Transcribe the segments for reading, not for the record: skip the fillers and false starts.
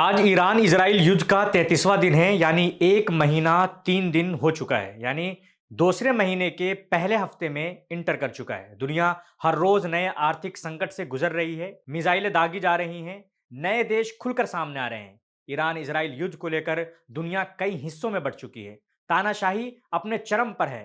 आज Iran Israel युद्ध का 33वां दिन है। यानी 1 महीना 3 दिन हो चुका है। यानी दूसरे महीने के पहले हफ्ते में इंटर कर चुका है। दुनिया हर रोज नए आर्थिक संकट से गुजर रही है। मिसाइलें दागी जा रही हैं। नए देश खुलकर सामने आ रहे हैं। ईरान इजराइल युद्ध को लेकर दुनिया कई हिस्सों में बढ़ चुकी है। तानाशाही अपने चरम पर है।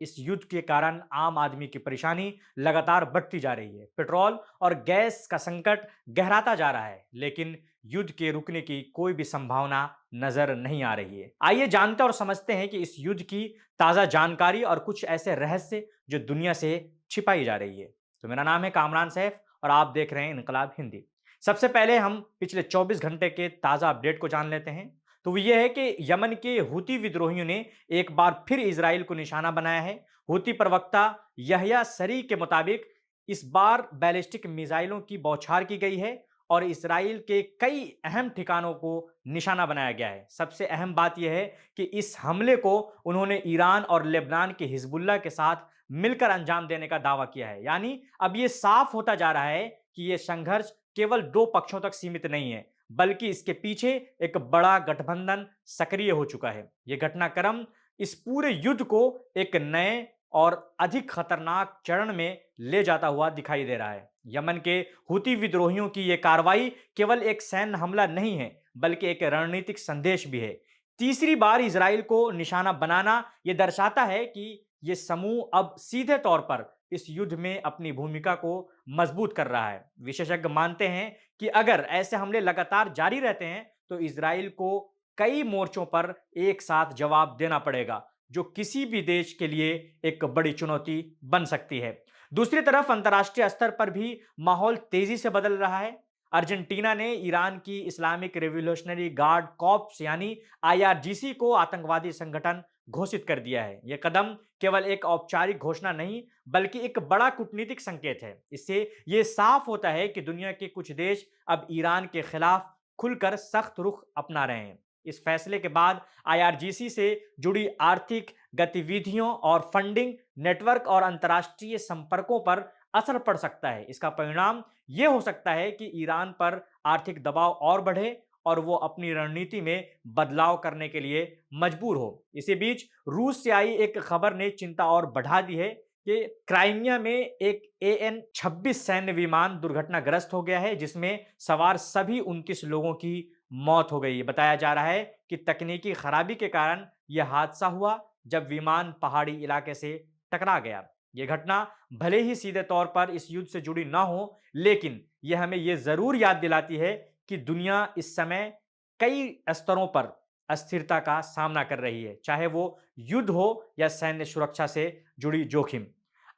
इस युद्ध के कारण आम आदमी की परेशानी लगातार बढ़ती जा रही है। पेट्रोल और गैस का संकट गहराता जा रहा है, लेकिन युद्ध के रुकने की कोई भी संभावना नजर नहीं आ रही है। आइए जानते और समझते हैं कि इस युद्ध की ताजा जानकारी और कुछ ऐसे रहस्य जो दुनिया से छिपाई जा रही है। तो मेरा नाम है कामरान सैफ और आप देख रहे हैं इनकलाब हिंदी। सबसे पहले हम पिछले 24 घंटे के ताजा अपडेट को जान लेते हैं। तो वो ये है कि यमन के हूती विद्रोहियों ने एक बार फिर इजराइल को निशाना बनाया है। हूती प्रवक्ता यहया सरी के मुताबिक इस बार बैलिस्टिक मिसाइलों की बौछार की गई है और इसराइल के कई अहम ठिकानों को निशाना बनाया गया है। सबसे अहम बात यह है कि इस हमले को उन्होंने ईरान और लेबनान के हिजबुल्लाह के साथ मिलकर अंजाम देने का दावा किया है। यानी अब यह साफ होता जा रहा है कि यह संघर्ष केवल दो पक्षों तक सीमित नहीं है, बल्कि इसके पीछे एक बड़ा गठबंधन सक्रिय हो चुका है। यह घटनाक्रम इस पूरे युद्ध को एक नए और अधिक खतरनाक चरण में ले जाता हुआ दिखाई दे रहा है। यमन के हूती विद्रोहियों की यह कार्रवाई केवल एक सैन्य हमला नहीं है, बल्कि एक रणनीतिक संदेश भी है। तीसरी बार इजराइल को निशाना बनाना यह दर्शाता है कि यह समूह अब सीधे तौर पर इस युद्ध में अपनी भूमिका को मजबूत कर रहा है। विशेषज्ञ मानते हैं कि अगर ऐसे हमले लगातार जारी रहते हैं तो इजराइल को कई मोर्चों पर एक साथ जवाब देना पड़ेगा, जो किसी भी देश के लिए एक बड़ी चुनौती बन सकती है। दूसरी तरफ अंतर्राष्ट्रीय स्तर पर भी माहौल तेजी से बदल रहा है। अर्जेंटीना ने ईरान की इस्लामिक रेवोल्यूशनरी गार्ड कॉर्प्स यानी आईआरजीसी को आतंकवादी संगठन घोषित कर दिया है। यह कदम केवल एक औपचारिक घोषणा नहीं, बल्कि एक बड़ा कूटनीतिक संकेत है। इससे यह साफ होता है कि दुनिया के कुछ देश अब ईरान के खिलाफ खुलकर सख्त रुख अपना रहे हैं। इस फैसले के बाद आईआरजीसी से जुड़ी आर्थिक गतिविधियों और फंडिंग नेटवर्क और अंतर्राष्ट्रीय संपर्कों पर असर पड़ सकता है। इसका परिणाम यह हो सकता है कि ईरान पर आर्थिक दबाव और बढ़े और वो अपनी रणनीति में बदलाव करने के लिए मजबूर हो। इसी बीच रूस से आई एक खबर ने चिंता और बढ़ा दी है कि क्राइमिया में एक AN-26 सैन्य विमान दुर्घटनाग्रस्त हो गया है, जिसमें सवार सभी 29 लोगों की मौत हो गई है। बताया जा रहा है कि तकनीकी खराबी के कारण यह हादसा हुआ जब विमान पहाड़ी इलाके से टकरा गया। यह घटना भले ही सीधे तौर पर इस युद्ध से जुड़ी ना हो, लेकिन यह हमें यह जरूर याद दिलाती है कि दुनिया इस समय कई स्तरों पर अस्थिरता का सामना कर रही है, चाहे वो युद्ध हो या सैन्य सुरक्षा से जुड़ी जोखिम।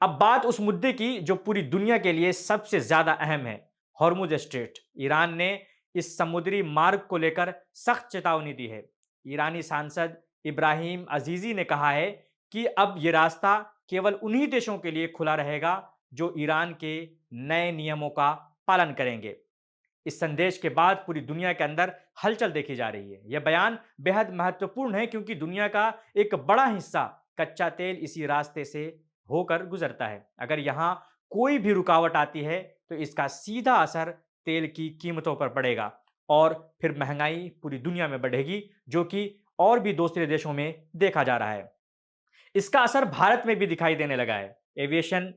अब बात उस मुद्दे की जो पूरी दुनिया के लिए सबसे ज्यादा अहम है, हॉर्मुज स्ट्रेट। ईरान ने इस समुद्री मार्ग को लेकर सख्त चेतावनी दी है। ईरानी सांसद इब्राहिम अजीजी ने कहा है कि अब यह रास्ता केवल उन्हीं देशों के लिए खुला रहेगा जो ईरान के नए नियमों का पालन करेंगे। इस संदेश के बाद पूरी दुनिया के अंदर हलचल देखी जा रही है। यह बयान बेहद महत्वपूर्ण है क्योंकि दुनिया का एक बड़ा हिस्सा कच्चा तेल इसी रास्ते से होकर गुजरता है। अगर यहां कोई भी रुकावट आती है तो इसका सीधा असर तेल की कीमतों पर पड़ेगा और फिर महंगाई पूरी दुनिया में बढ़ेगी, जो कि और भी दूसरे देशों में देखा जा रहा है। इसका असर भारत में भी दिखाई देने लगा है। एविएशन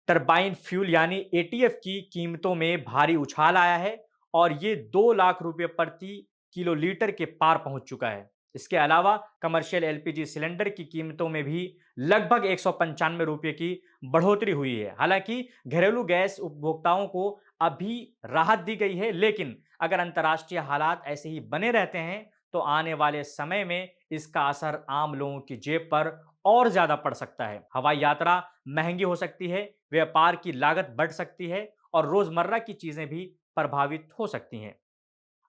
टरबाइन फ्यूल यानी एटीएफ की कीमतों में भारी उछाल आया है और ये 2 लाख रुपए प्रति किलो लीटर के पार पहुंच चुका है। इसके अलावा कमर्शियल एलपीजी सिलेंडर की कीमतों में भी लगभग 195 रुपए की बढ़ोतरी हुई है। हालांकि घरेलू गैस उपभोक्ताओं को अभी राहत दी गई है, लेकिन अगर अंतर्राष्ट्रीय हालात ऐसे ही बने रहते हैं तो आने वाले समय में इसका असर आम लोगों की जेब पर और ज्यादा पड़ सकता है। हवाई यात्रा महंगी हो सकती है, व्यापार की लागत बढ़ सकती है और रोजमर्रा की चीजें भी प्रभावित हो सकती हैं।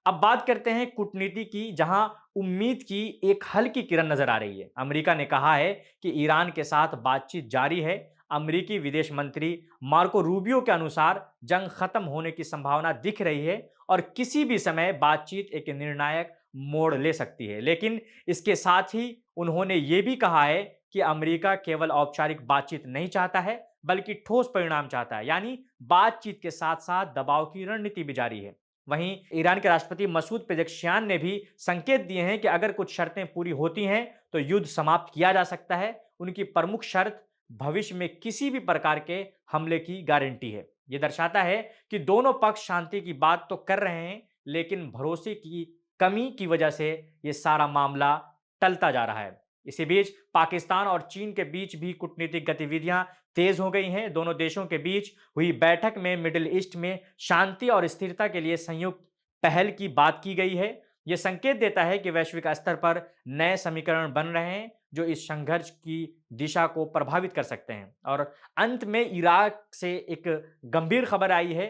अब बात करते हैं कूटनीति की, जहां उम्मीद की एक हल्की किरण नजर आ रही है। अमेरिका ने कहा है कि ईरान के साथ बातचीत जारी है। अमेरिकी विदेश मंत्री मार्को रूबियो के अनुसार जंग खत्म होने की संभावना दिख रही है और किसी भी समय बातचीत एक निर्णायक मोड़ ले सकती है। लेकिन इसके साथ ही उन्होंने ये भी कहा है कि अमेरिका केवल औपचारिक बातचीत नहीं चाहता है, बल्कि ठोस परिणाम चाहता है। यानी बातचीत के साथ साथ दबाव की रणनीति भी जारी है। वहीं ईरान के राष्ट्रपति मसूद पेजेश्कियान ने भी संकेत दिए हैं कि अगर कुछ शर्तें पूरी होती हैं तो युद्ध समाप्त किया जा सकता है। उनकी प्रमुख शर्त भविष्य में किसी भी प्रकार के हमले की गारंटी है। यह दर्शाता है कि दोनों पक्ष शांति की बात तो कर रहे हैं, लेकिन भरोसे की कमी की वजह से यह सारा मामला टलता जा रहा है। इसी बीच पाकिस्तान और चीन के बीच भी कूटनीतिक गतिविधियां तेज हो गई हैं। दोनों देशों के बीच हुई बैठक में मिडिल ईस्ट में शांति और स्थिरता के लिए संयुक्त पहल की बात की गई है। यह संकेत देता है कि वैश्विक स्तर पर नए समीकरण बन रहे हैं जो इस संघर्ष की दिशा को प्रभावित कर सकते हैं। और अंत में इराक से एक गंभीर खबर आई है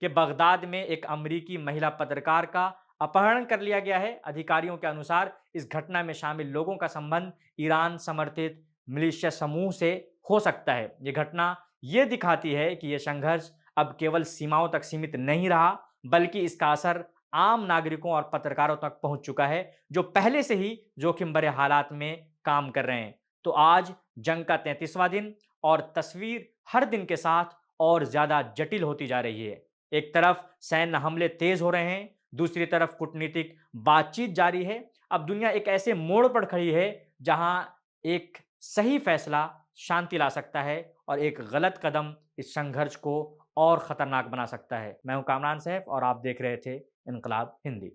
कि बगदाद में एक अमेरिकी महिला पत्रकार का अपहरण कर लिया गया है। अधिकारियों के अनुसार इस घटना में शामिल लोगों का संबंध ईरान समर्थित मिलिशिया समूह से हो सकता है। यह घटना यह दिखाती है कि यह संघर्ष अब केवल सीमाओं तक सीमित नहीं रहा, बल्कि इसका असर आम नागरिकों और पत्रकारों तक पहुंच चुका है, जो पहले से ही जोखिम भरे हालात में काम कर रहे हैं। तो आज जंग का 33वां दिन और तस्वीर हर दिन के साथ और ज्यादा जटिल होती जा रही है। एक तरफ सैन्य हमले तेज हो रहे हैं, दूसरी तरफ कूटनीतिक बातचीत जारी है। अब दुनिया एक ऐसे मोड़ पर खड़ी है जहां एक सही फैसला शांति ला सकता है और एक गलत कदम इस संघर्ष को और खतरनाक बना सकता है। मैं हूं कामरान सैफ और आप देख रहे थे इनकलाब हिंदी।